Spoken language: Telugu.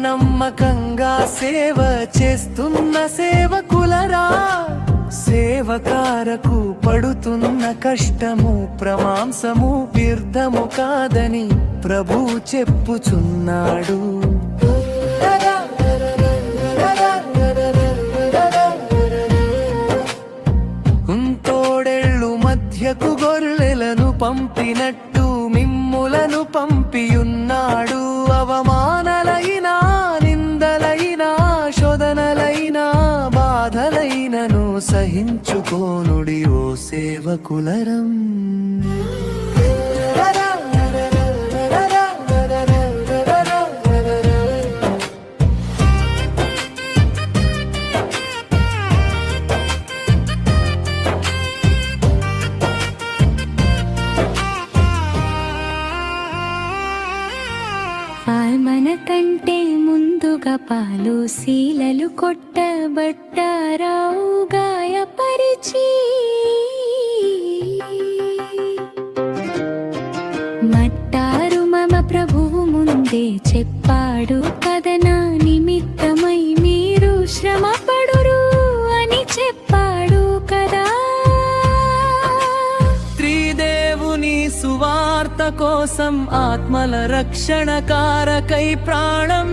నమ్మకంగా సేవ చేస్తున్న సేవకులరా, సేవకారకు పడుతున్న కష్టము ప్రమాంసము వ్యర్థము కాదని ప్రభు చెప్పుచున్నాడు. తోడేళ్ళు మధ్యకు గొర్రెలను పంపినట్టు మిమ్ములను పంపియున్నాడు. అవమానలైనా నిందలైనా శోధనలైనా బాధలైనను సహించుకోనుడి ఓ సేవకులరం. మనకంటే ముందుగా పాలు శీలలు కొట్టబట్టారావు గాయపరిచి, మట్టారు మమ ప్రభువు ముందే చెప్పాడు కదనా నిమిత్తమై మీరు శ్రమపడురు అని చెప్పాడు కదా. సువార్త కోసం ఆత్మల రక్షణ కారకై ప్రాణం